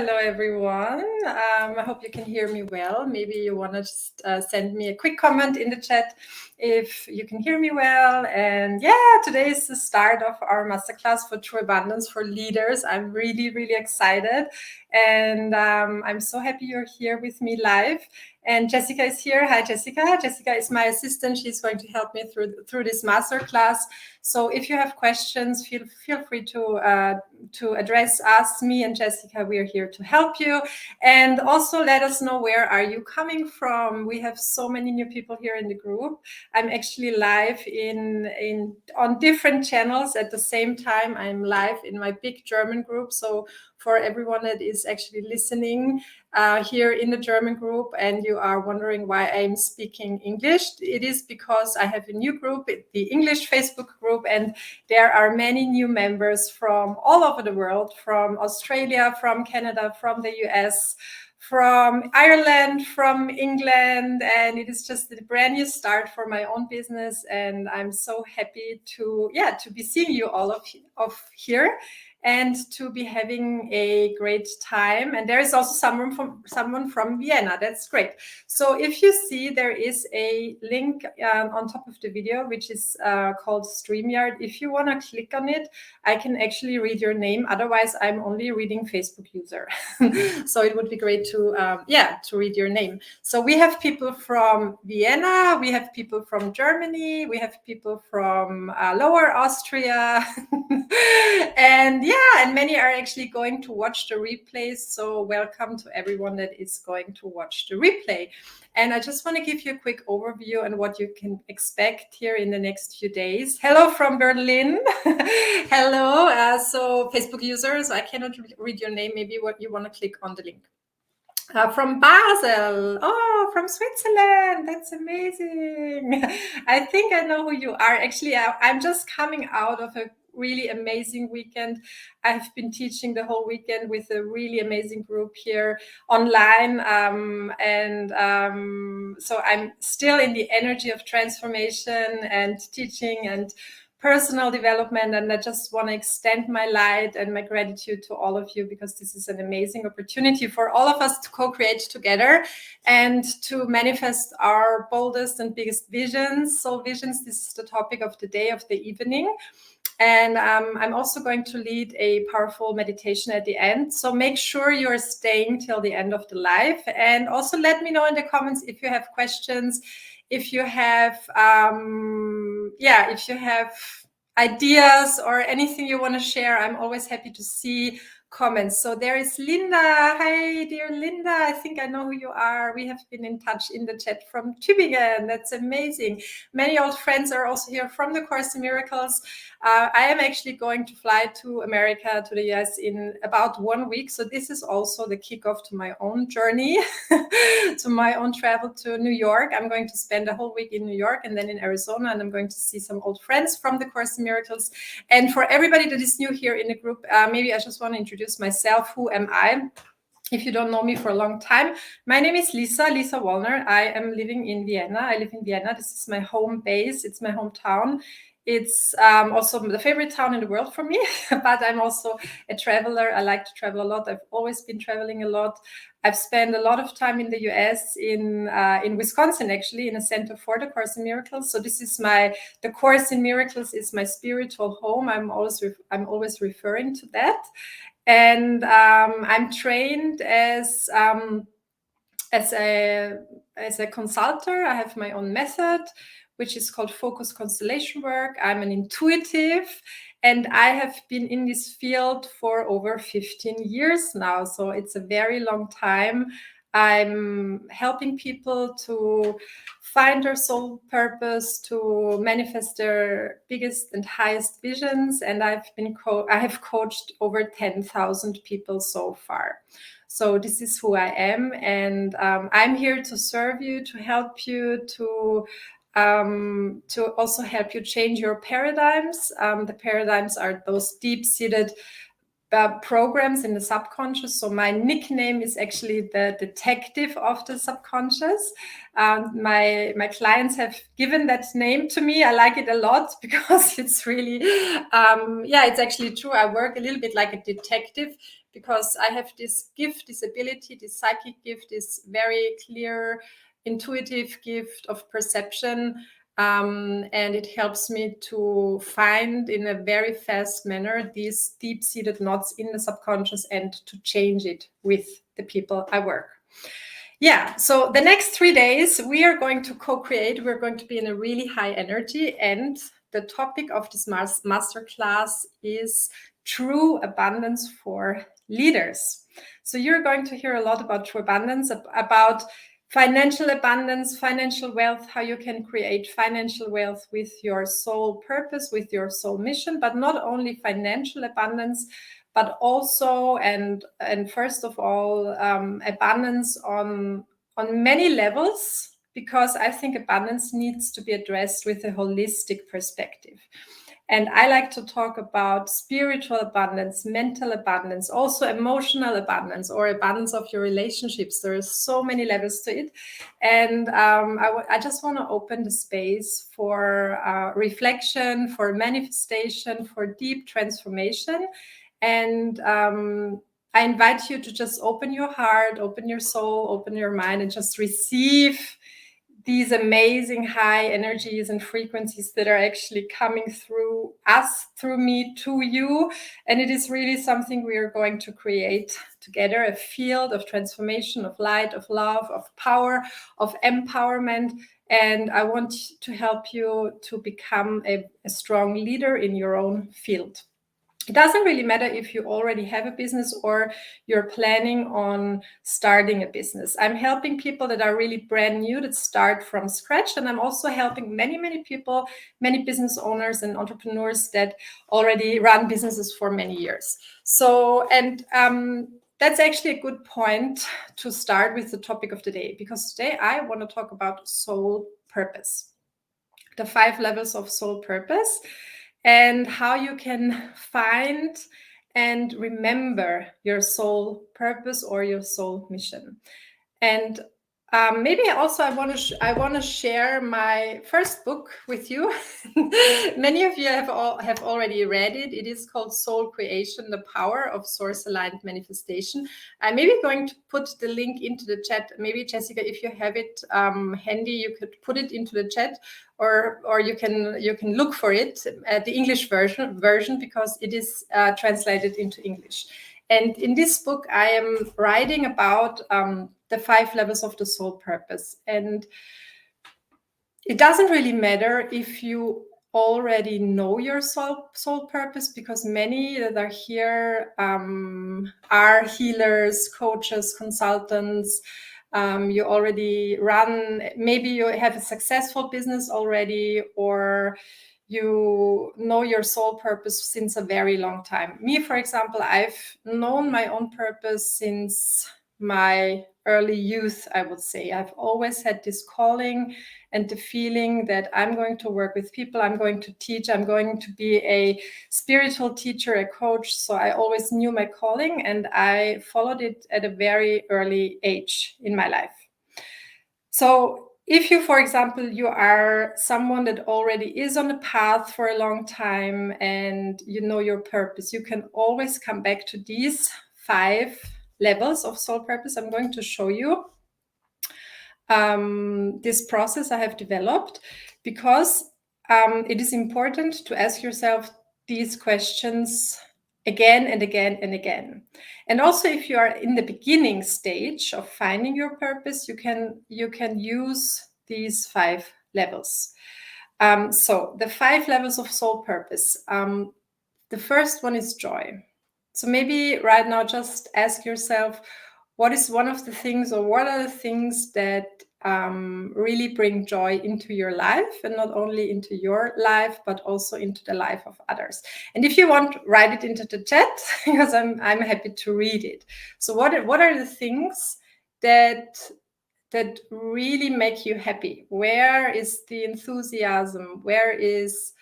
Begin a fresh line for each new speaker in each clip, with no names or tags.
Hello, everyone. I hope you can hear me well. Maybe you want to just send me a quick comment in the chat if you can hear me well. And yeah, today is the start of our masterclass for True Abundance for Leaders. I'm really, really excited. And I'm so happy you're here with me live. And Jessica is here. Hi, Jessica. Jessica is my assistant. She's going to help me through this masterclass. So if you have questions, feel free to ask me and Jessica. We are here to help you. And also let us know, where are you coming from? We have so many new people here in the group. I'm actually live on different channels at the same time. I'm live in my big German group. So for everyone that is actually listening here in the German group and you are wondering why I'm speaking English, it is because I have a new group, the English Facebook group, and there are many new members from all over the world, from Australia, from Canada, from the US, from Ireland, from England, and it is just a brand new start for my own business. And I'm so happy to be seeing you all of here and to be having a great time. And there is also someone from Vienna. That's great. So if you see, there is a link on top of the video, which is called StreamYard. If you want to click on it, I can actually read your name. Otherwise, I'm only reading Facebook user. So it would be great to read your name. So we have people from Vienna, we have people from Germany, we have people from Lower Austria, and many are actually going to watch the replays. So welcome to everyone that is going to watch the replay. And I just want to give you a quick overview on what you can expect here in the next few days. Hello from Berlin. Hello. So Facebook users, I cannot read your name. Maybe what you want to click on the link. From Basel. Oh, from Switzerland. That's amazing. I think I know who you are. Actually, I'm just coming out of a really amazing weekend. I've been teaching the whole weekend with a really amazing group here online. So I'm still in the energy of transformation and teaching and personal development, and I just want to extend my light and my gratitude to all of you, because this is an amazing opportunity for all of us to co-create together and to manifest our boldest and biggest visions. So visions, this is the topic of the day, of the evening. And I'm also going to lead a powerful meditation at the end. So make sure you're staying till the end of the live. And also let me know in the comments if you have questions, if you have ideas or anything you want to share. I'm always happy to see comments. So there is Linda. Hi, dear Linda. I think I know who you are. We have been in touch in the chat from Tübingen. That's amazing. Many old friends are also here from the Course in Miracles. I am actually going to fly to America, to the US, in about 1 week. So this is also the kickoff to my own journey, to my own travel to New York. I'm going to spend a whole week in New York and then in Arizona, and I'm going to see some old friends from the Course in Miracles. And for everybody that is new here in the group, maybe I just want to introduce myself. Who am I? If you don't know me for a long time, my name is Lisa Wallner. I am living in Vienna. I live in Vienna. This is my home base. It's my hometown. It's also the favorite town in the world for me, but I'm also a traveler. I like to travel a lot. I've always been traveling a lot. I've spent a lot of time in the US, in Wisconsin, actually, in a center for the Course in Miracles. So this is the Course in Miracles is my spiritual home. I'm always referring to that. And I'm trained as a consultant. I have my own method, which is called Focus Constellation Work. I'm an intuitive, and I have been in this field for over 15 years now. So it's a very long time. I'm helping people to find their soul purpose, to manifest their biggest and highest visions. And I have coached over 10,000 people so far. So this is who I am, and I'm here to serve you, to help you, to also help you change your paradigms. The paradigms are those deep-seated programs in the subconscious. So my nickname is actually the detective of the subconscious. My clients have given that name to me. I like it a lot because it's really, it's actually true. I work a little bit like a detective, because I have this gift, this ability, this psychic gift, this very clear, intuitive gift of perception. And it helps me to find in a very fast manner these deep-seated knots in the subconscious and to change it with the people I work. Yeah, so the next 3 days we are going to co-create. We're going to be in a really high energy, and the topic of this masterclass is true abundance for leaders. So you're going to hear a lot about true abundance, about financial abundance, financial wealth, how you can create financial wealth with your soul purpose, with your soul mission, but not only financial abundance, but also and first of all, abundance on many levels, because I think abundance needs to be addressed with a holistic perspective. And I like to talk about spiritual abundance, mental abundance, also emotional abundance, or abundance of your relationships. There are so many levels to it. And I just want to open the space for reflection, for manifestation, for deep transformation. And I invite you to just open your heart, open your soul, open your mind, and just receive these amazing high energies and frequencies that are actually coming through us, through me, to you. And it is really something we are going to create together, a field of transformation, of light, of love, of power, of empowerment. And I want to help you to become a strong leader in your own field. It doesn't really matter if you already have a business or you're planning on starting a business. I'm helping people that are really brand new, that start from scratch. And I'm also helping many, many people, many business owners and entrepreneurs that already run businesses for many years. So, and that's actually a good point to start with the topic of the day, because today I want to talk about soul purpose, the 5 levels of soul purpose, and how you can find and remember your soul purpose or your soul mission. And maybe also I want to share my first book with you. Many of you have already read it. It is called Soul Creation: The Power of Source Aligned Manifestation. I'm maybe going to put the link into the chat. Maybe Jessica, if you have it handy, you could put it into the chat, or you can look for it, the English version, because it is translated into English. And in this book, I am writing about the 5 levels of the soul purpose. And it doesn't really matter if you already know your soul purpose, because many that are here are healers, coaches, consultants. You already run, maybe you have a successful business already, or you know your soul purpose since a very long time. Me, for example, I've known my own purpose since my early youth, I would say. I've always had this calling and the feeling that I'm going to work with people, I'm going to teach, I'm going to be a spiritual teacher, a coach. So I always knew my calling, and I followed it at a very early age in my life. So if you, for example, you are someone that already is on a path for a long time and you know your purpose, you can always come back to these 5 levels of soul purpose. I'm going to show you this process I have developed, because it is important to ask yourself these questions again and again and again. And also, if you are in the beginning stage of finding your purpose, you can use these 5 levels. So the 5 levels of soul purpose. The first one is joy. So maybe right now just ask yourself, what is one of the things, or what are the things that really bring joy into your life, and not only into your life, but also into the life of others. And if you want, write it into the chat, because I'm happy to read it. So what are the things that really make you happy? Where is the enthusiasm? Where is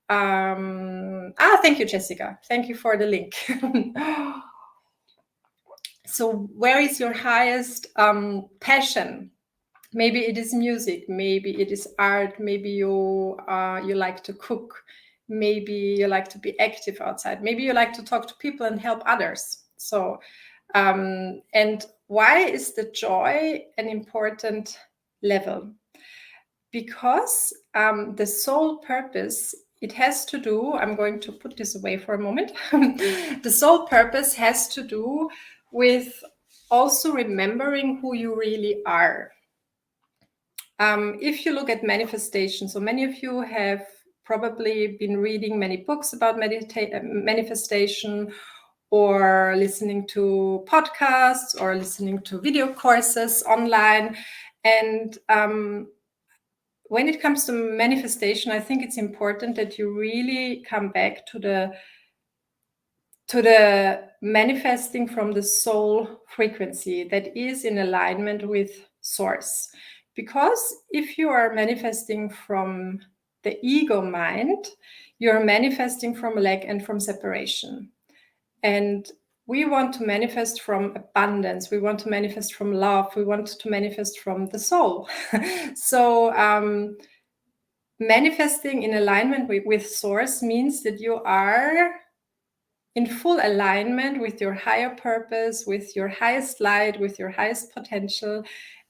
thank you, Jessica. Thank you for the link. So where is your highest passion? Maybe it is music, maybe it is art, maybe you like to cook, maybe you like to be active outside, maybe you like to talk to people and help others. So, and why is the joy an important level? Because the soul purpose, it has to do, I'm going to put this away for a moment. The soul purpose has to do with also remembering who you really are. If you look at manifestation, so many of you have probably been reading many books about manifestation, or listening to podcasts, or listening to video courses online. And when it comes to manifestation, I think it's important that you really come back to the manifesting from the soul frequency that is in alignment with source. Because if you are manifesting from the ego mind, you're manifesting from lack and from separation. And we want to manifest from abundance. We want to manifest from love. We want to manifest from the soul. So manifesting in alignment with source means that you are in full alignment with your higher purpose, with your highest light, with your highest potential,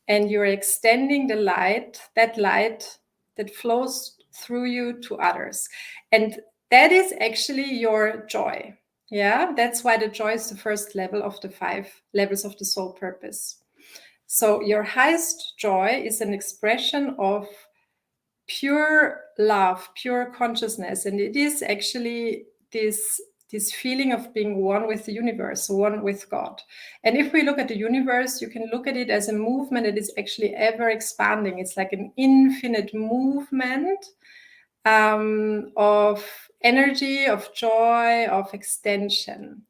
and you're extending the light that flows through you to others. And that is actually your joy. Yeah, that's why the joy is the first level of the 5 levels of the soul purpose. So your highest joy is an expression of pure love, pure consciousness, and it is actually this feeling of being one with the universe, one with God. And if we look at the universe, you can look at it as a movement that is actually ever expanding. It's like an infinite movement of energy, of joy, of extension.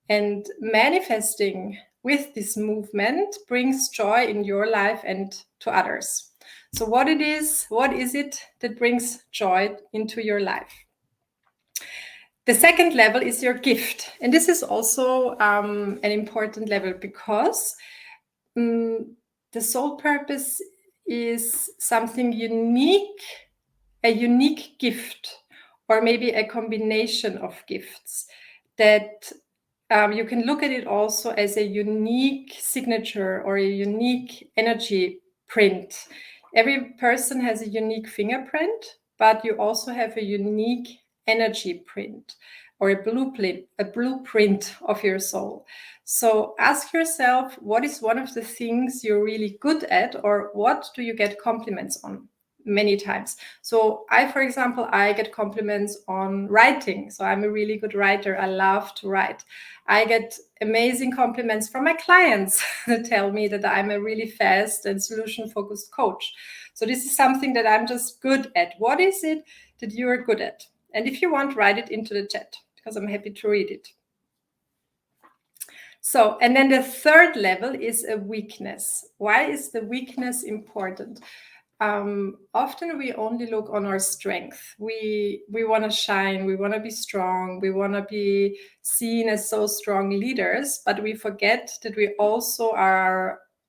And manifesting with this movement brings joy in your life and to others. So what is it that brings joy into your life? The second level is your gift. And this is also an important level, because the soul purpose is something unique, a unique gift, or maybe a combination of gifts that you can look at it also as a unique signature or a unique energy print. Every person has a unique fingerprint, but you also have a unique energy print, or a blueprint of your soul. So ask yourself, what is one of the things you're really good at, or what do you get compliments on many times? So for example, I get compliments on writing. So I'm a really good writer. I love to write. I get amazing compliments from my clients that tell me that I'm a really fast and solution-focused coach. So this is something that I'm just good at. What is it that you are good at? And if you want, write it into the chat, because I'm happy to read it. So, and then the third level is a weakness. Why is the weakness important? Often we only look on our strength. We want to shine, we want to be strong, we want to be seen as so strong leaders, but we forget that we also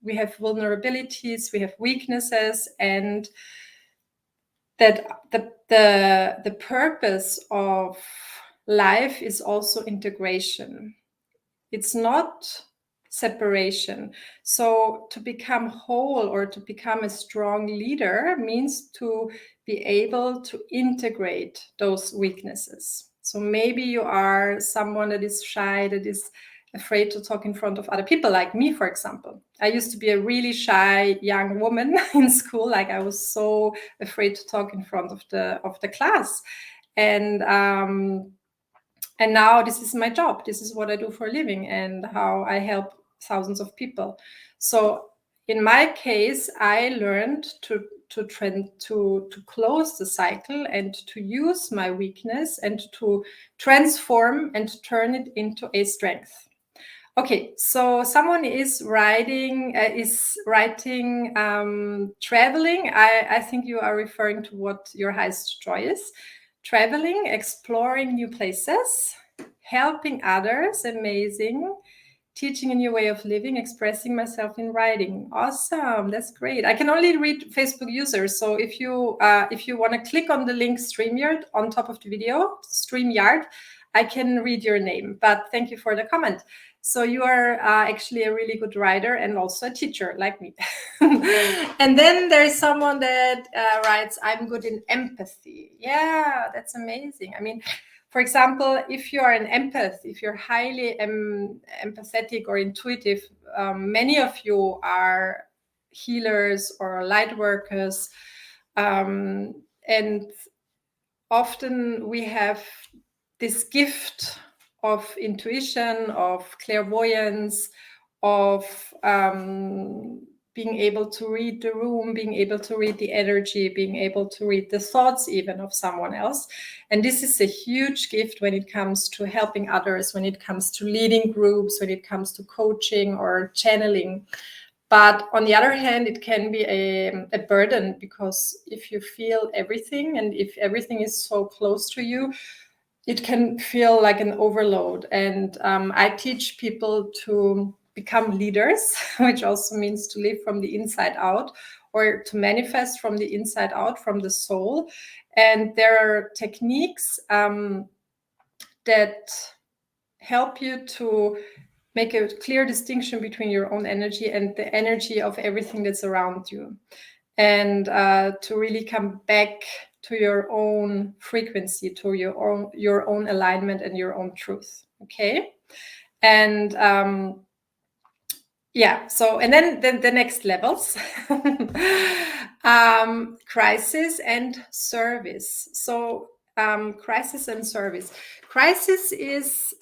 we have vulnerabilities, we have weaknesses, and that the purpose of life is also integration. It's not separation. So to become whole, or to become a strong leader, means to be able to integrate those weaknesses. So maybe you are someone that is shy, that is afraid to talk in front of other people, like me, for example. I used to be a really shy young woman in school. Like, I was so afraid to talk in front of the class. And now this is my job. This is what I do for a living, and how I help thousands of people. So in my case, I learned to close the cycle, and to use my weakness, and to transform and turn it into a strength. Okay, so someone is writing traveling. I think you are referring to what your highest joy is. Traveling, exploring new places, helping others, amazing, teaching a new way of living, expressing myself in writing. Awesome, that's great. I can only read Facebook users, so if you want to click on the link StreamYard on top of the video, StreamYard, I can read your name. But thank you for the comment. So you are actually a really good writer and also a teacher like me. And then there's someone that writes, I'm good in empathy. Yeah, that's amazing. I mean, for example, if you are an empath, if you're highly empathetic or intuitive, many of you are healers or light workers. And often we have this gift of intuition, of clairvoyance, of being able to read the room, being able to read the energy, being able to read the thoughts even of someone else. And this is a huge gift when it comes to helping others, when it comes to leading groups, when it comes to coaching or channeling. But on the other hand, it can be a burden, because if you feel everything and if everything is so close to you, it can feel like an overload. And I teach people to become leaders, which also means to live from the inside out, or to manifest from the inside out, from the soul. And there are techniques that help you to make a clear distinction between your own energy and the energy of everything that's around you, and to really come back to your own frequency, to your own alignment and your own truth. Okay. And yeah, so and then the next levels. Crisis and service. So crisis and service. Crisis is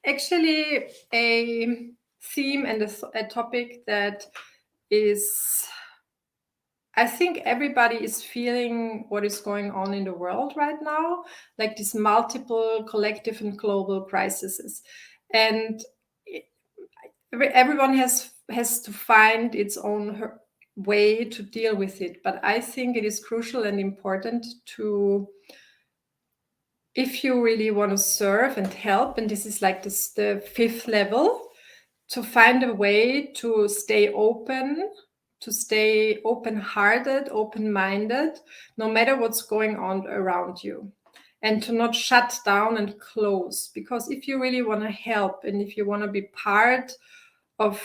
actually a theme and a topic that is, I think everybody is feeling what is going on in the world right now, like these multiple collective and global crises. And everyone has to find its own way to deal with it. But I think it is crucial and important to, if you really want to serve and help, and this is like this, the fifth level, to find a way to stay open, to stay open-hearted, open-minded, no matter what's going on around you, and to not shut down and close. Because if you really want to help, and if you want to be part of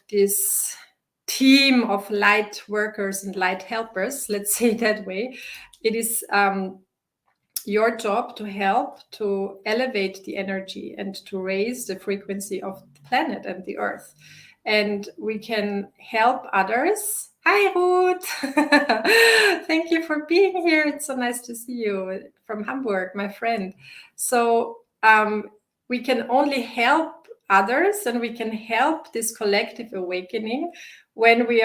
this team of light workers and light helpers, let's say it that way, it is your job to help to elevate the energy and to raise the frequency of the planet and the earth. And we can help others. Hi, Ruth. Thank you for being here. It's so nice to see you from Hamburg, my friend. So we can only help others, and we can help this collective awakening when we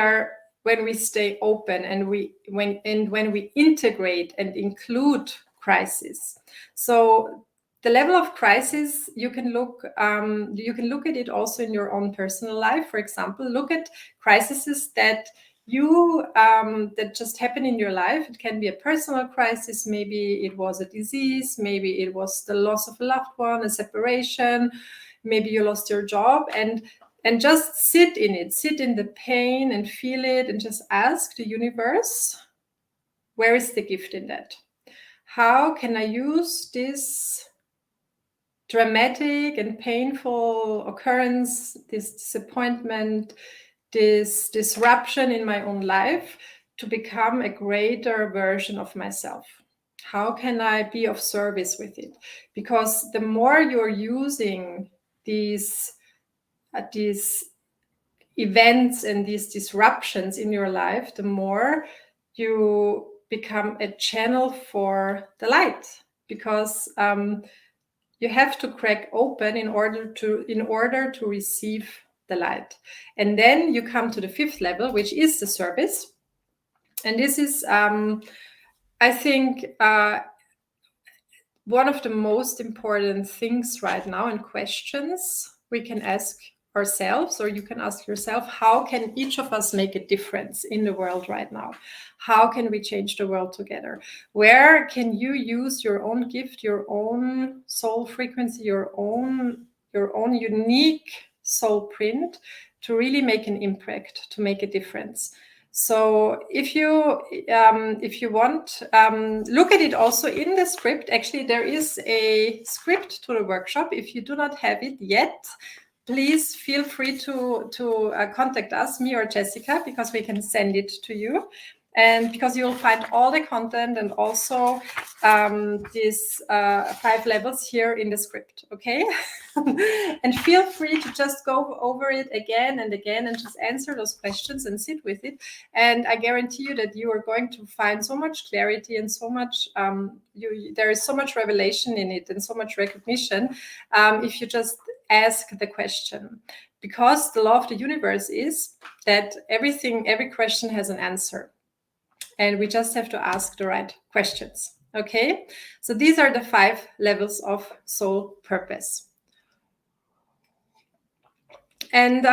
stay open, and when we integrate and include crisis. So the level of crisis, you can look at it also in your own personal life. For example, look at crises that that just happen in your life. It can be a personal crisis, maybe it was a disease, maybe it was the loss of a loved one, a separation, maybe you lost your job, and just sit in it, sit in the pain and feel it, and just ask the universe, where is the gift in that? How can I use this dramatic and painful occurrence, this disappointment, this disruption in my own life, to become a greater version of myself? How can I be of service with it? Because the more you're using these events and these disruptions in your life, the more you become a channel for the light, because you have to crack open in order to receive the light. And then you come to the fifth level, which is the service. And this is, I think, one of the most important things right now, and questions we can ask ourselves, or you can ask yourself, how can each of us make a difference in the world right now? How can we change the world together? Where can you use your own gift, your own soul frequency, your own unique soul print to really make an impact, to make a difference? So if you want, look at it also in the script. Actually, there is a script to the workshop. If you do not have it yet, please feel free to contact us, me or Jessica, because we can send it to you. And because you'll find all the content and also these 5 levels here in the script, okay? And feel free to just go over it again and again and just answer those questions and sit with it. And I guarantee you that you are going to find so much clarity and so much, there is so much revelation in it and so much recognition if you just ask the question. Because the law of the universe is that every question has an answer. And we just have to ask the right questions. Okay, so these are the 5 levels of soul purpose. And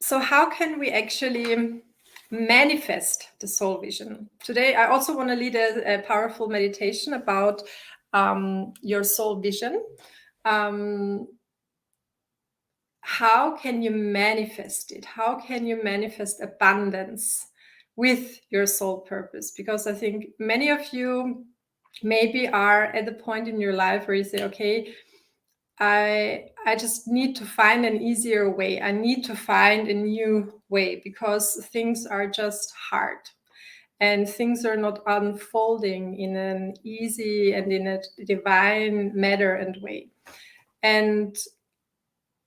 so how can we actually manifest the soul vision? Today, I also want to lead a powerful meditation about your soul vision. How can you manifest it? How can you manifest abundance with your soul purpose? Because I think many of you maybe are at the point in your life where you say, okay, I just need to find an easier way. I need to find a new way because things are just hard and things are not unfolding in an easy and in a divine manner and way. And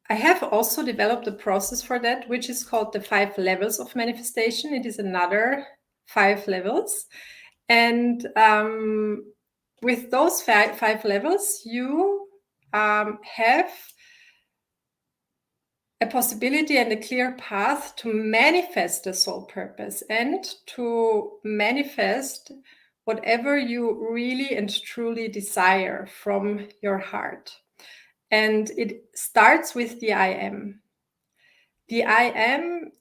I have also developed a process for that, which is called the 5 levels of manifestation. It is another 5 levels. And with those 5 levels, you have a possibility and a clear path to manifest the soul purpose and to manifest whatever you really and truly desire from your heart. And it starts with the I am. The I am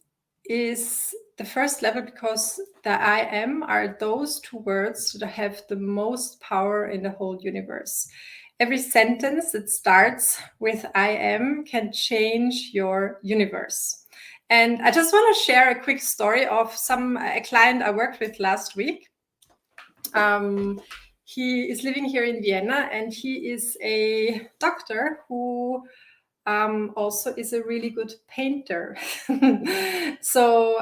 is the first level because the I am are those 2 words that have the most power in the whole universe. Every sentence that starts with I am can change your universe. And I just want to share a quick story of a client I worked with last week. He is living here in Vienna and he is a doctor who also is a really good painter. So,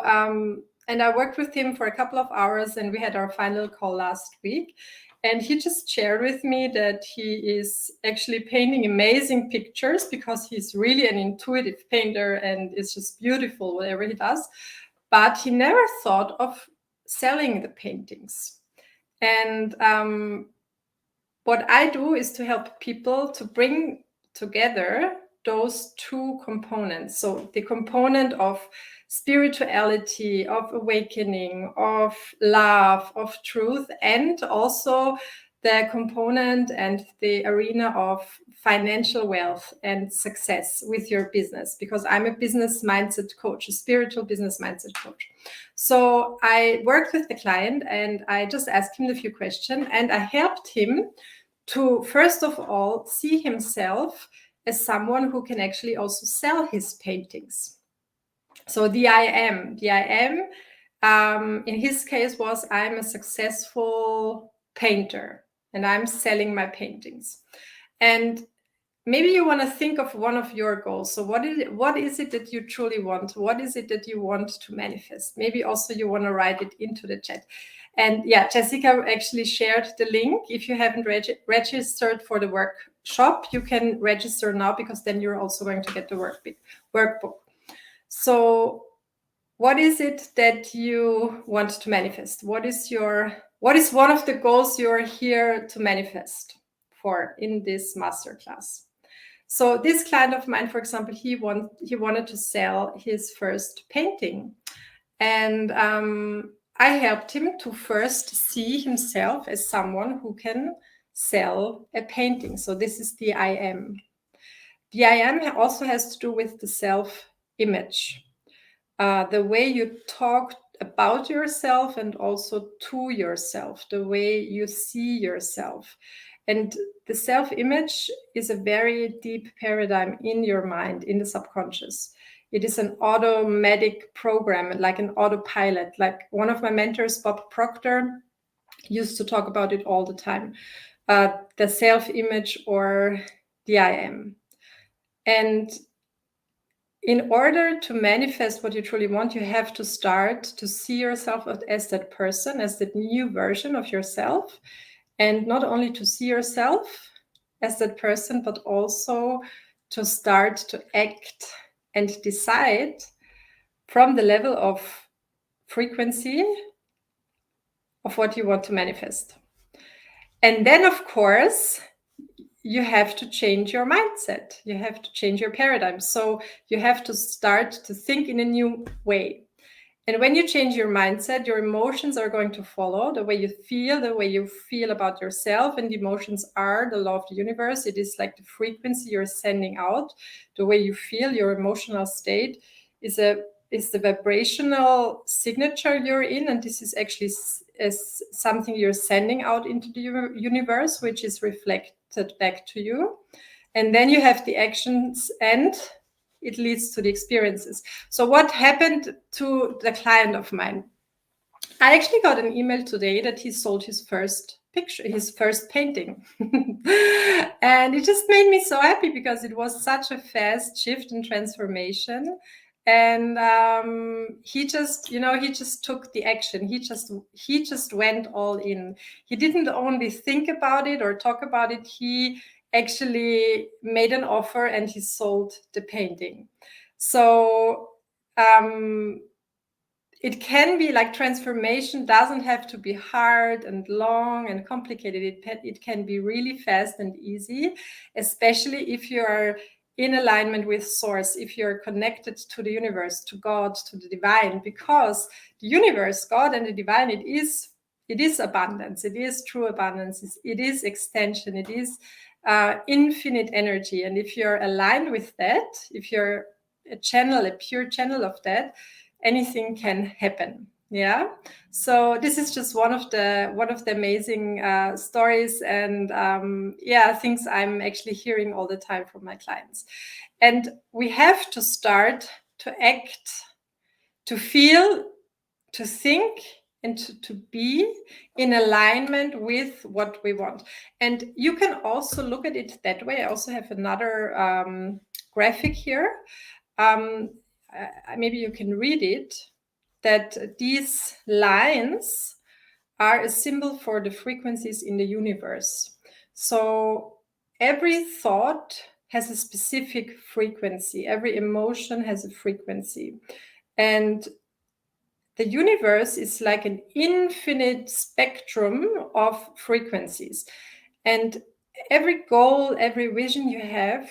and I worked with him for a couple of hours and we had our final call last week. And he just shared with me that he is actually painting amazing pictures because he's really an intuitive painter and it's just beautiful, whatever he does. But he never thought of selling the paintings. And what I do is to help people to bring together those 2 components. So the component of spirituality, of awakening, of love, of truth, and also the component and the arena of financial wealth and success with your business, because I'm a business mindset coach, a spiritual business mindset coach. So I worked with the client and I just asked him a few questions and I helped him to, first of all, see himself as someone who can actually also sell his paintings. So the I am in his case was I'm a successful painter and I'm selling my paintings. And maybe you want to think of one of your goals. So what is it that you truly want? What is it that you want to manifest? Maybe also you want to write it into the chat. And yeah, Jessica actually shared the link. If you haven't registered for the workshop, you can register now because then you're also going to get the workbook. So what is it that you want to manifest? What is one of the goals you're here to manifest for in this masterclass? So this client of mine, for example, he wanted to sell his first painting. And I helped him to first see himself as someone who can sell a painting. So this is the I am. The I am also has to do with the self-image, the way you talk about yourself and also to yourself, the way you see yourself. And the self-image is a very deep paradigm in your mind, in the subconscious. It is an automatic program, like an autopilot. Like one of my mentors, Bob Proctor, used to talk about it all the time, the self-image or the I am. And in order to manifest what you truly want, you have to start to see yourself as that person, as that new version of yourself. And not only to see yourself as that person, but also to start to act and decide from the level of frequency of what you want to manifest. And then, of course, you have to change your mindset. You have to change your paradigm. So you have to start to think in a new way. And when you change your mindset, your emotions are going to follow the way you feel about yourself. And emotions are the law of the universe. It is like the frequency you're sending out. The way you feel, your emotional state is the vibrational signature you're in. And this is actually something you're sending out into the universe, which is reflected back to you. And then you have the actions, and it leads to the experiences. So what happened to the client of mine? I actually got an email today that he sold his first picture, his first painting. And it just made me so happy because it was such a fast shift and transformation. And he just took the action. He just went all in. He didn't only think about it or talk about it. He actually made an offer and he sold the painting. So it can be like transformation doesn't have to be hard and long and complicated. It can be really fast and easy, especially if you are in alignment with source, if you're connected to the universe, to God, to the divine, because the universe, God and the divine, it is abundance. It is true abundance. It is extension. It is infinite energy. And if you're aligned with that, if you're a pure channel of that, anything can happen. Yeah. So this is just one of the amazing stories and things I'm actually hearing all the time from my clients. And we have to start to act, to feel, to think, and to be in alignment with what we want. And you can also look at it that way. I also have another graphic here. Maybe you can read it, that these lines are a symbol for the frequencies in the universe. So every thought has a specific frequency. Every emotion has a frequency. And the universe is like an infinite spectrum of frequencies. And every goal, every vision you have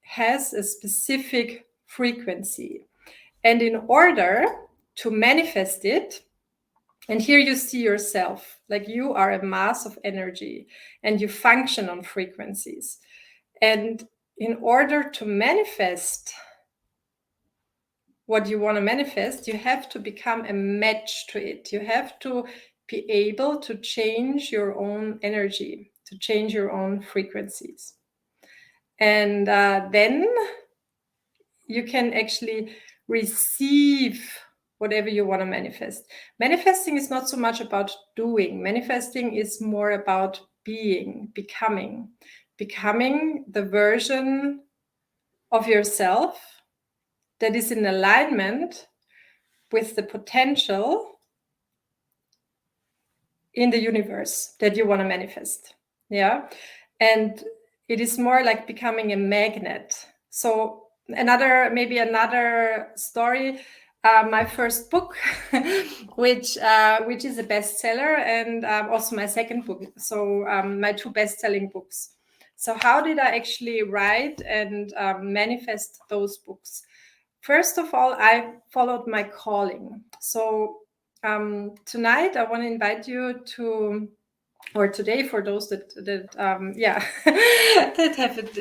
has a specific frequency. And in order to manifest it, and here you see yourself, like you are a mass of energy and you function on frequencies. And in order to manifest what you want to manifest, you have to become a match to it. You have to be able to change your own energy, to change your own frequencies. And then you can actually receive whatever you want to manifest. Manifesting is not so much about doing. Manifesting is more about being, becoming the version of yourself that is in alignment with the potential in the universe that you want to manifest. Yeah. And it is more like becoming a magnet. So another story, my first book, which is a bestseller, and also my second book. So my two best-selling books. So how did I actually write and manifest those books? First of all, I followed my calling. So tonight I want to invite you to, or today for those that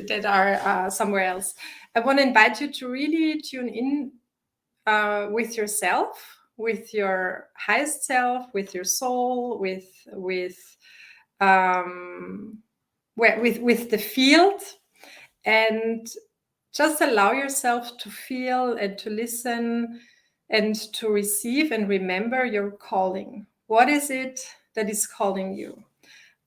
that are somewhere else, I want to invite you to really tune in with yourself, with your highest self, with your soul, with the field, and just allow yourself to feel and to listen and to receive and remember your calling. What is it that is calling you?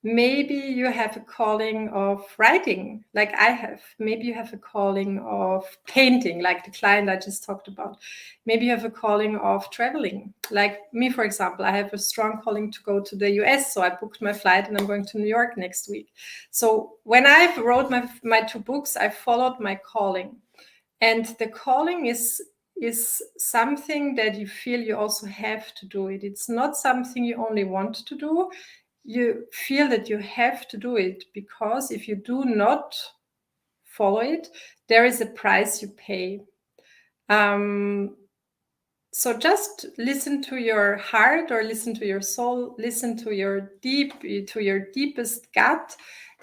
Maybe you have a calling of writing, like I have. Maybe you have a calling of painting, like the client I just talked about. Maybe you have a calling of traveling. Like me, for example, I have a strong calling to go to the US. So I booked my flight and I'm going to New York next week. So when I wrote my 2 books, I followed my calling. And the calling is something that you feel you also have to do it. It's not something you only want to do. You feel that you have to do it, because if you do not follow it, there is a price you pay. So just listen to your heart, or listen to your soul, listen to your deepest gut,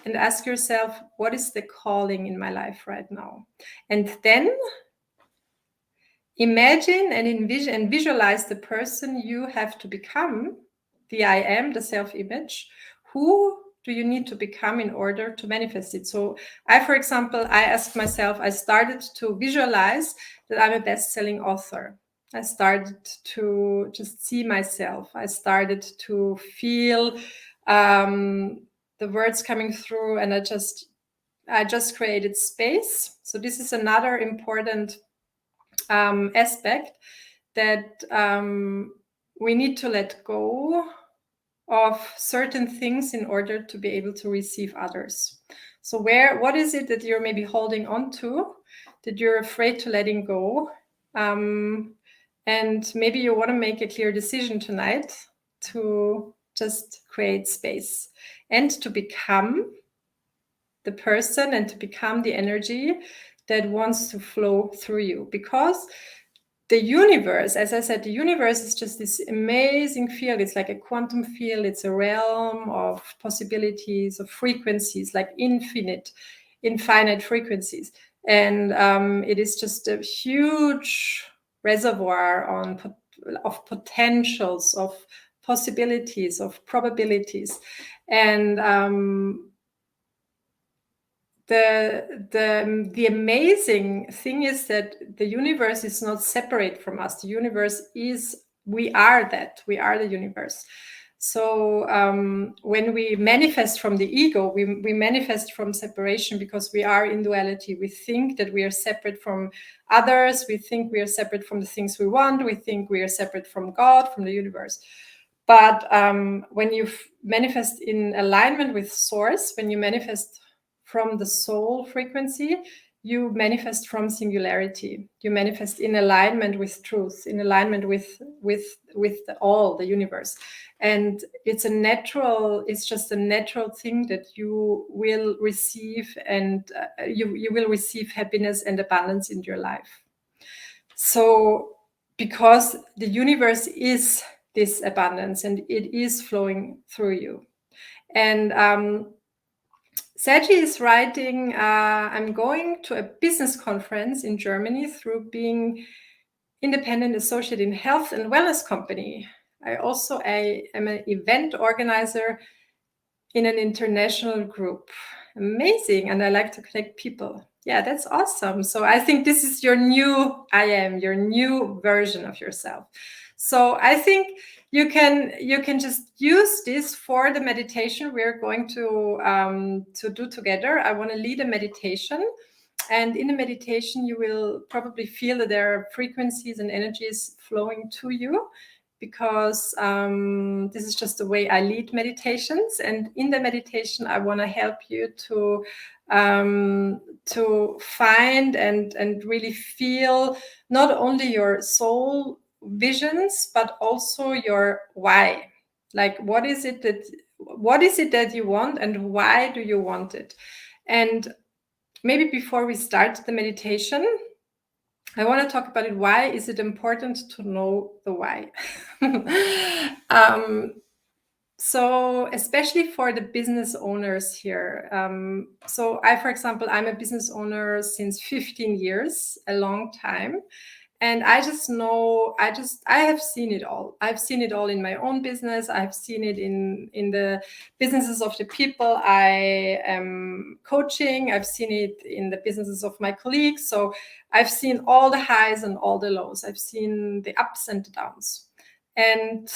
and ask yourself, what is the calling in my life right now? And then imagine and envision and visualize the person you have to become, the I am, the self-image. Who do you need to become in order to manifest it? So for example, I asked myself, I started to visualize that I'm a best-selling author. I started to just see myself. I started to feel the words coming through, and I just created space. So this is another important aspect, that we need to let go of certain things in order to be able to receive others. So what is it that you're maybe holding on to, that you're afraid to letting go? And maybe you want to make a clear decision tonight to just create space and to become the person and to become the energy that wants to flow through you. Because the universe, as I said, the universe is just this amazing field. It's like a quantum field. It's a realm of possibilities, of frequencies, like infinite frequencies. And it is just a huge reservoir of potentials, of possibilities, of probabilities. And the amazing thing is that the universe is not separate from us. The universe we are the universe. So when we manifest from the ego, we manifest from separation, because we are in duality. We think that we are separate from others. We think we are separate from the things we want. We think we are separate from God, from the universe. But when you manifest in alignment with Source, when you manifest from the soul frequency, you manifest from singularity. You manifest in alignment with truth, in alignment with the universe. And it's just a natural thing that you will receive, and you will receive happiness and abundance in your life. So because the universe is this abundance, and it is flowing through you. And Sergi is writing, I'm going to a business conference in Germany through being independent associate in health and wellness company. I am an event organizer in an international group. Amazing. And I like to connect people. Yeah, that's awesome. So I think this is your new I am, your new version of yourself. So I think you can just use this for the meditation we're going to do together. I want to lead a meditation, and in the meditation you will probably feel that there are frequencies and energies flowing to you, because this is just the way I lead meditations. And in the meditation, I want to help you to find and really feel not only your soul visions, but also your why. Like, what is it that you want, and why do you want it? And maybe before we start the meditation, I want to talk about it. Why is it important to know the why? So especially for the business owners here. So for example, I'm a business owner since 15 years, a long time. And I just know, I have seen it all. I've seen it all in my own business. I've seen it in the businesses of the people I am coaching. I've seen it in the businesses of my colleagues. So I've seen all the highs and all the lows. I've seen the ups and the downs. And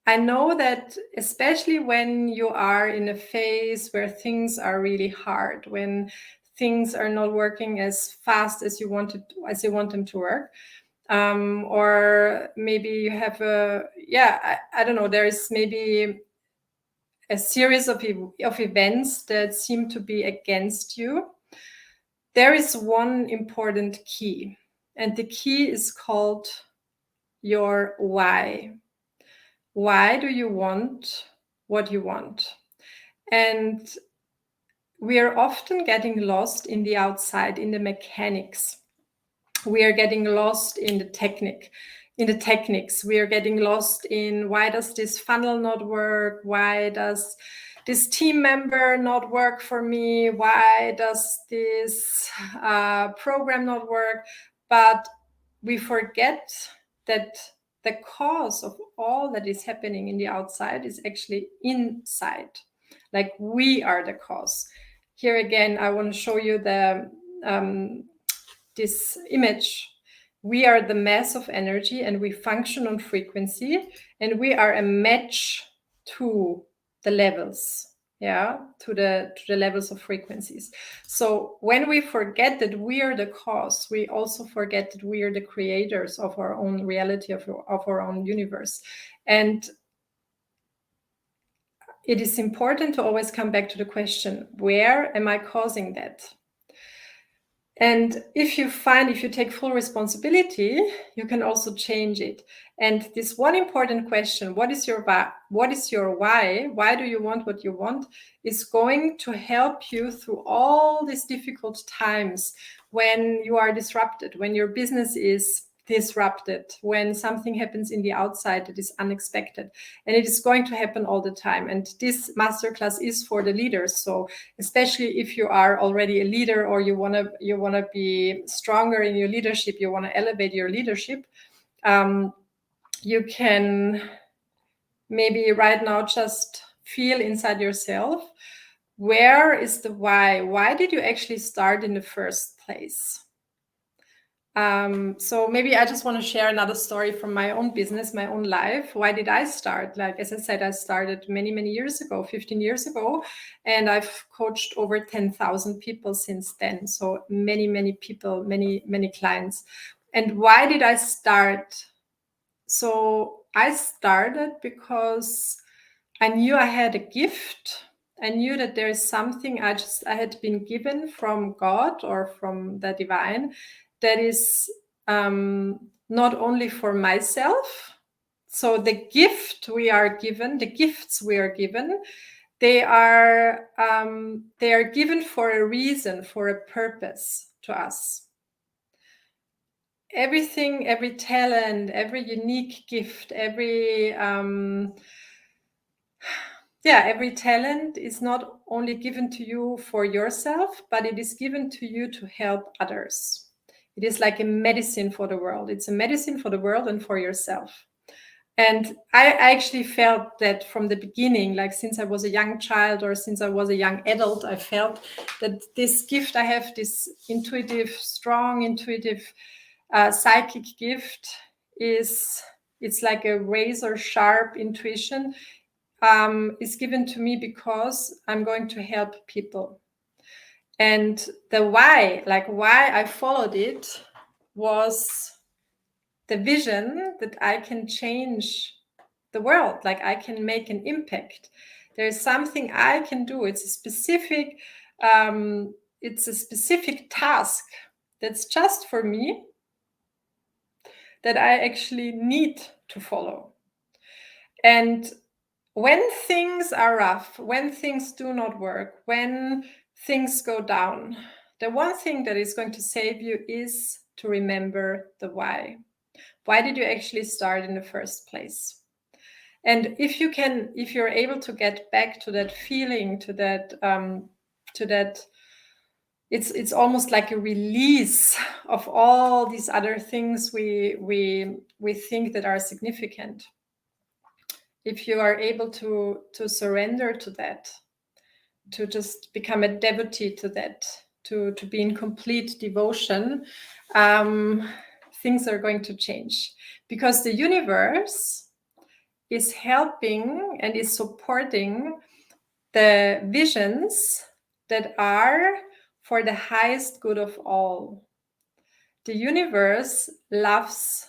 I know that especially when you are in a phase where things are really hard, when things are not working as fast as you want them to work, or maybe you have I don't know, there is maybe a series of events that seem to be against you. There is one important key, and the key is called your why. Why do you want what you want? And we are often getting lost in the outside, in the mechanics. We are getting lost in the techniques. We are getting lost in, why does this funnel not work? Why does this team member not work for me? Why does this program not work? But we forget that the cause of all that is happening in the outside is actually inside. Like, we are the cause. Here again, I want to show you this image. We are the mass of energy, and we function on frequency, and we are a match to the levels, to the levels of frequencies. So when we forget that we are the cause, we also forget that we are the creators of our own reality, of our own universe. And it is important to always come back to the question, where am I causing that? And if you take full responsibility, you can also change it. And this one important question, what is your why? Why do you want what you want? Is going to help you through all these difficult times when you are disrupted, when your business is disrupted, when something happens in the outside that is unexpected. And it is going to happen all the time. And this masterclass is for the leaders. So especially if you are already a leader, or you want to be stronger in your leadership, you want to elevate your leadership, you can maybe right now just feel inside yourself, where is the why? Why did you actually start in the first place? So maybe I just want to share another story from my own business, my own life. Why did I start? Like, as I said, I started many, many years ago, 15 years ago, and I've coached over 10,000 people since then. So many, many people, many, many clients. And why did I start? So I started because I knew I had a gift. I knew that there is something I had been given from God or from the divine that is not only for myself. So the gifts we are given, they are given for a reason, for a purpose to us. Everything, every talent, every unique gift, every talent is not only given to you for yourself, but it is given to you to help others. It is like a medicine for the world. It's a medicine for the world and for yourself. And I actually felt that from the beginning, like since I was a young child or since I was a young adult, I felt that this gift I have, this strong intuitive psychic gift, it's like a razor sharp intuition, is given to me because I'm going to help people. And the why I followed it, was the vision that I can change the world, like I can make an impact. There's something I can do. It's a specific task that's just for me, that I actually need to follow. And when things are rough, when things do not work, when things go down, the one thing that is going to save you is to remember the why. Why did you actually start in the first place? And if you're able to get back to that feeling, to that it's almost like a release of all these other things we think that are significant. If you are able to surrender to that, to just become a devotee to that, to be in complete devotion, things are going to change, because the universe is helping and is supporting the visions that are for the highest good of all. The universe loves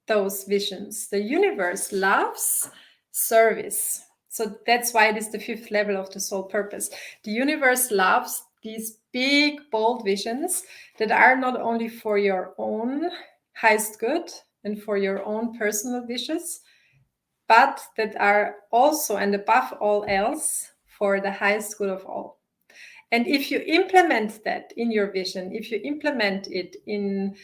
those visions. The universe loves service. So that's why it is the 5th level of the soul purpose. The universe loves these big, bold visions that are not only for your own highest good and for your own personal wishes, but that are also and above all else for the highest good of all. And if you implement that in your vision, if you implement it in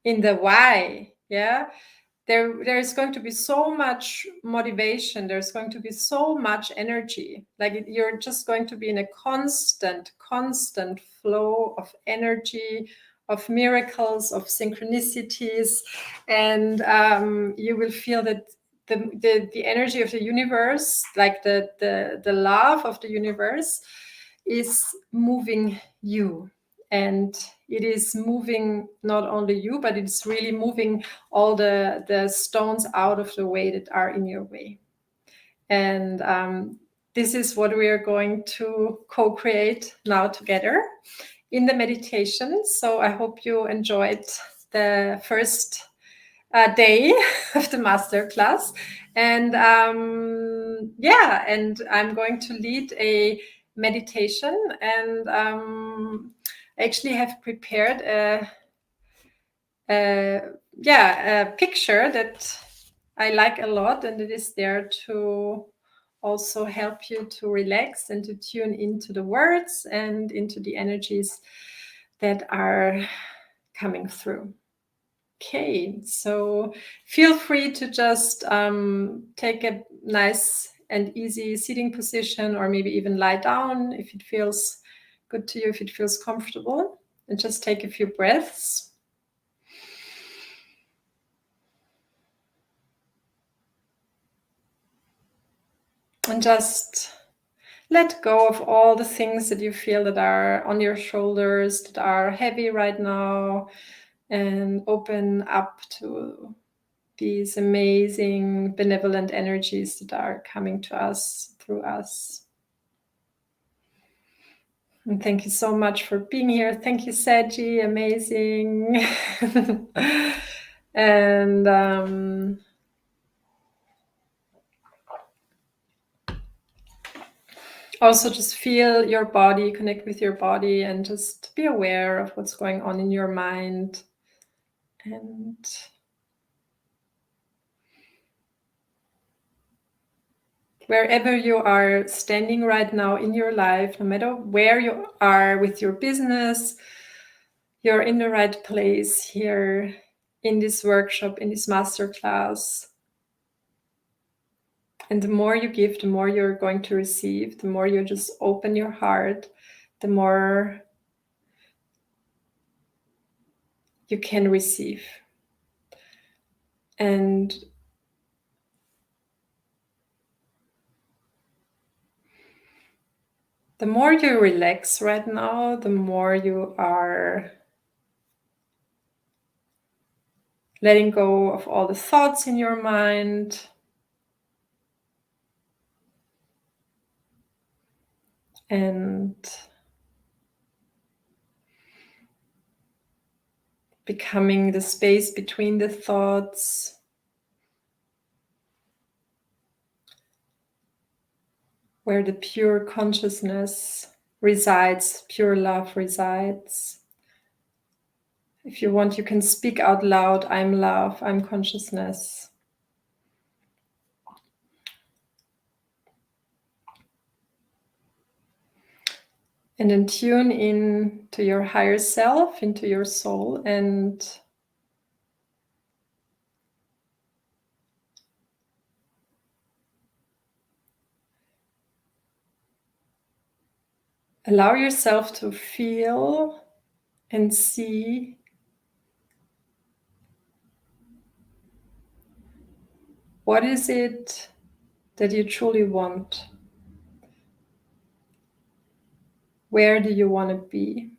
the why, yeah, there's going to be so much motivation, there's going to be so much energy, like you're just going to be in a constant flow of energy, of miracles, of synchronicities, and you will feel that the energy of the universe, like the love of the universe, is moving you. And it is moving not only you, but it's really moving all the stones out of the way that are in your way. And this is what we are going to co-create now together in the meditation. So I hope you enjoyed the first day of the masterclass. And yeah, and I'm going to lead a meditation, and I actually have prepared a picture that I like a lot, and it is there to also help you to relax and to tune into the words and into the energies that are coming through. Okay, so feel free to just take a nice and easy sitting position, or maybe even lie down if it feels good to you, if it feels comfortable, and just take a few breaths. And just let go of all the things that you feel that are on your shoulders, that are heavy right now, and open up to these amazing benevolent energies that are coming to us, through us. And thank you so much for being here. Thank you, Seji, amazing. And also just feel your body, connect with your body, and just be aware of what's going on in your mind. And wherever you are standing right now in your life, no matter where you are with your business, you're in the right place here in this workshop, in this masterclass. And the more you give, the more you're going to receive. The more you just open your heart, the more you can receive. And the more you relax right now, the more you are letting go of all the thoughts in your mind. And becoming the space between the thoughts. Where the pure consciousness resides, pure love resides. If you want, you can speak out loud, I'm love, I'm consciousness. And then tune in to your higher self, into your soul, and Allow yourself to feel and see what is it that you truly want. Where do you want to be?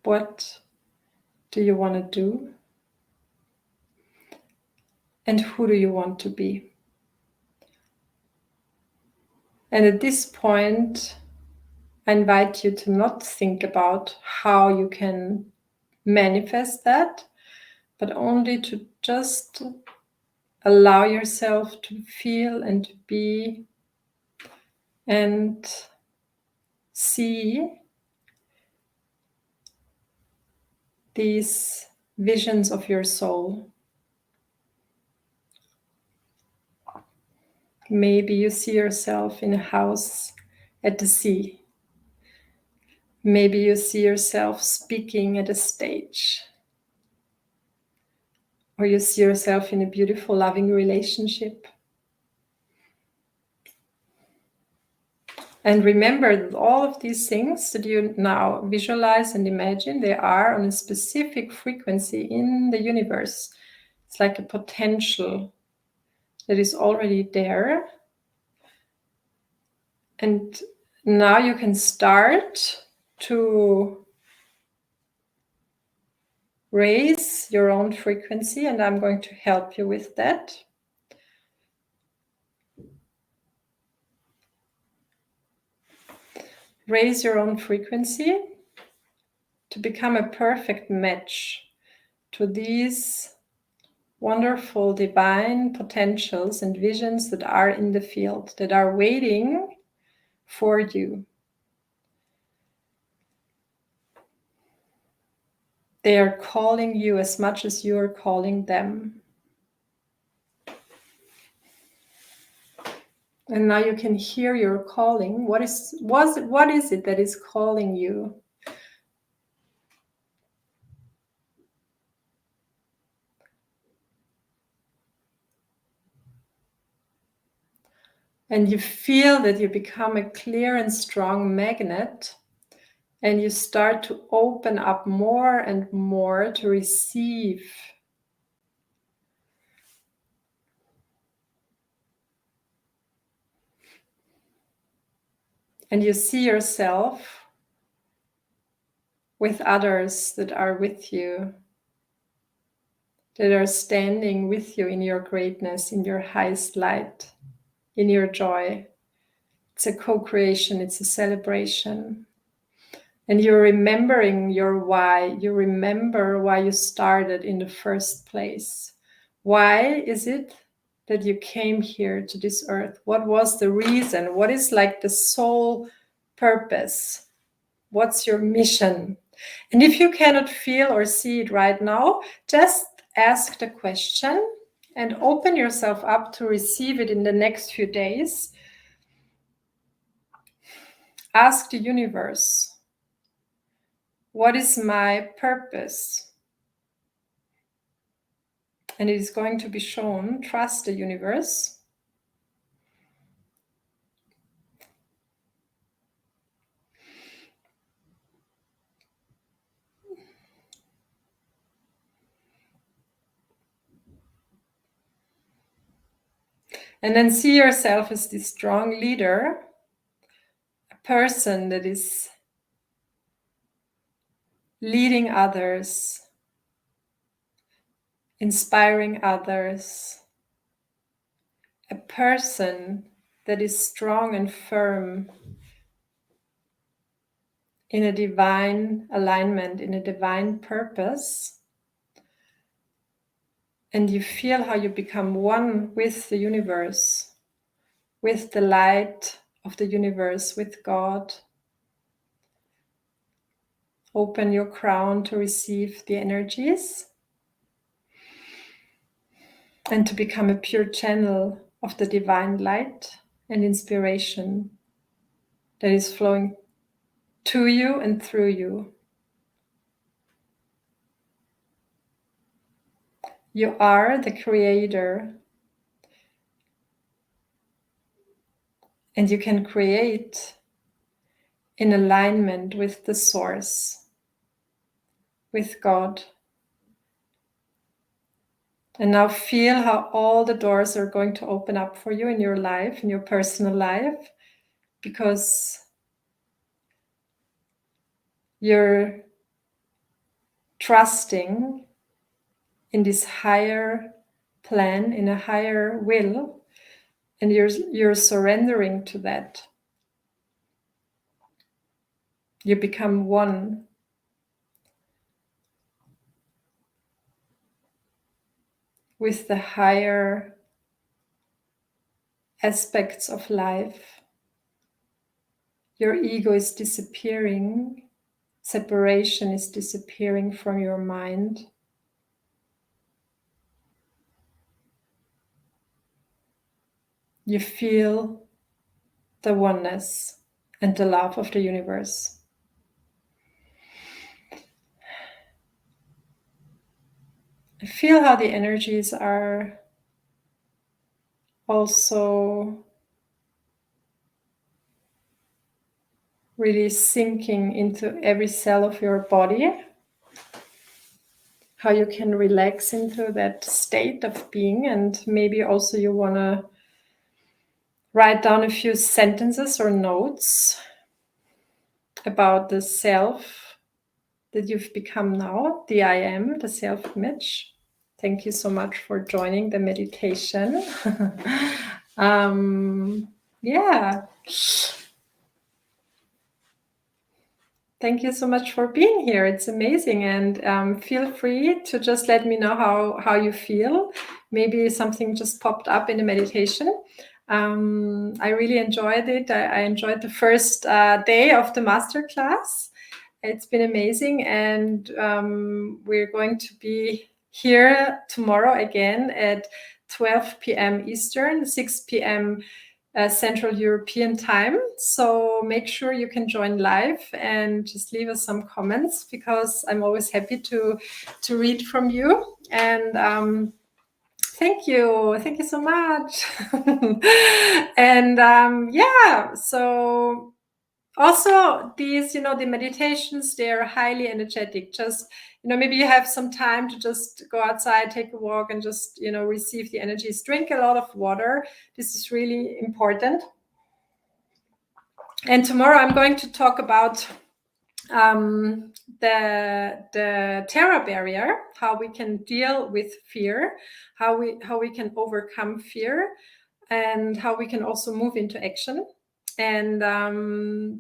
What do you want to do? And who do you want to be? And at this point, I invite you to not think about how you can manifest that, but only to just allow yourself to feel and to be and see these visions of your soul. Maybe you see yourself in a house at the sea. Maybe you see yourself speaking at a stage. Or you see yourself in a beautiful, loving relationship. And remember that all of these things that you now visualize and imagine, they are on a specific frequency in the universe. It's like a potential that is already there. And now you can start to raise your own frequency, and I'm going to help you with that. Raise your own frequency to become a perfect match to these wonderful divine potentials and visions that are in the field, that are waiting for you. They are calling you as much as you are calling them. And now you can hear your calling. What is it that is calling you? And you feel that you become a clear and strong magnet, and you start to open up more and more to receive. And you see yourself with others that are with you, that are standing with you in your greatness, in your highest light, in your joy. It's a co-creation, it's a celebration. And you're remembering your why. You remember why you started in the first place. Why is it that you came here to this earth? What was the reason? What is like the soul purpose? What's your mission? And if you cannot feel or see it right now, just ask the question and open yourself up to receive it in the next few days. Ask the universe, what is my purpose? And it is going to be shown. Trust the universe. And then see yourself as this strong leader, a person that is leading others, inspiring others, a person that is strong and firm in a divine alignment, in a divine purpose. And you feel how you become one with the universe, with the light of the universe, with God. Open your crown to receive the energies and to become a pure channel of the divine light and inspiration that is flowing to you and through you. You are the creator, And you can create in alignment with the source, with God. And now feel how all the doors are going to open up for you in your life, in your personal life, because you're trusting in this higher plan, in a higher will, and you're surrendering to that. You become one with the higher aspects of life. Your ego is disappearing. Separation is disappearing from your mind. You feel the oneness and the love of the universe. Feel how the energies are also really sinking into every cell of your body. How you can relax into that state of being, and maybe also you want to write down a few sentences or notes about the self that you've become now, the I am, the self-image. Thank you so much for joining the meditation. Yeah. Thank you so much for being here. It's amazing. And feel free to just let me know how you feel. Maybe something just popped up in the meditation. I really enjoyed it. I enjoyed the first day of the masterclass. It's been amazing. And we're going to be here tomorrow again at 12 p.m. Eastern, 6 p.m. Central European time. So make sure you can join live and just leave us some comments, because I'm always happy to read from you. And thank you so much. And yeah, so also these, the meditations, they're highly energetic. Just, maybe you have some time to just go outside, take a walk, and just, receive the energies. Drink a lot of water. This is really important. And tomorrow I'm going to talk about the terror barrier, how we can deal with fear, how we can overcome fear, and how we can also move into action. And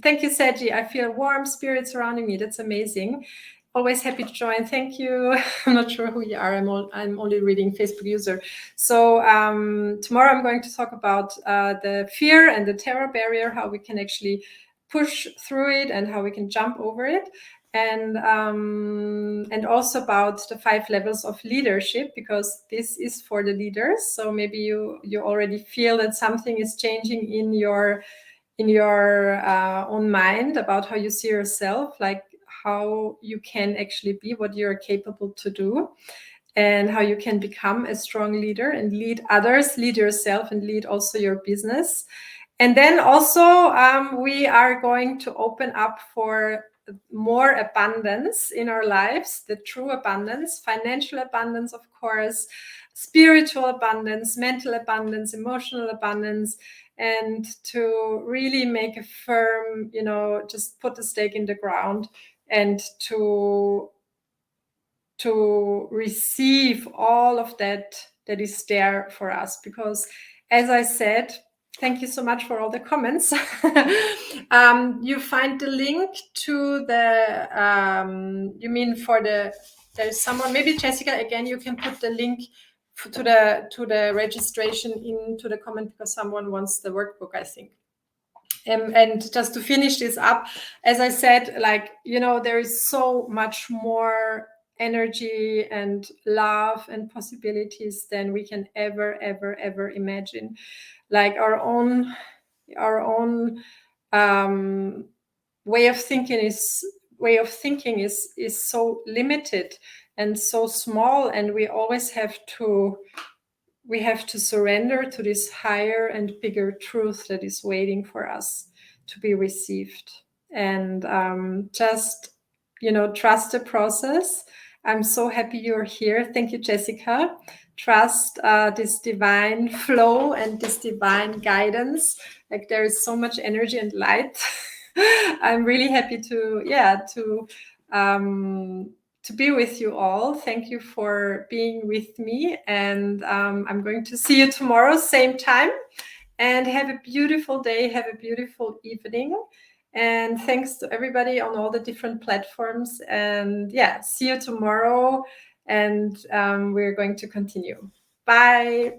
thank you, Seji. I feel warm spirit surrounding me. That's amazing. Always happy to join. Thank you. I'm not sure who you are. I'm only reading Facebook user. So tomorrow I'm going to talk about the fear and the terror barrier, how we can actually push through it and how we can jump over it. And also about the 5 levels of leadership, because this is for the leaders. So maybe you already feel that something is changing in your own mind about how you see yourself, like how you can actually be what you're capable to do, and how you can become a strong leader and lead others, lead yourself, and lead also your business. And then also we are going to open up for more abundance in our lives, the true abundance, financial abundance, of course, spiritual abundance, mental abundance, emotional abundance, and to really make a firm, just put the stake in the ground, and to receive all of that is there for us. Because, as I said, thank you so much for all the comments. You find the link to the, you mean for there's someone, maybe Jessica, again, you can put the link to the registration into the comment, because someone wants the workbook, I think. And just to finish this up, as I said, there is so much more energy and love and possibilities than we can ever imagine. Like our own way of thinking is so limited and so small, and we always have to we have to surrender to this higher and bigger truth that is waiting for us to be received. And just, trust the process. I'm so happy you're here. Thank you, Jessica. Trust this divine flow and this divine guidance. Like, there is so much energy and light. I'm really happy to be with you all. Thank you for being with me, and I'm going to see you tomorrow, same time. And have a beautiful day, have a beautiful evening. And thanks to everybody on all the different platforms. And yeah, see you tomorrow. And we're going to continue. Bye.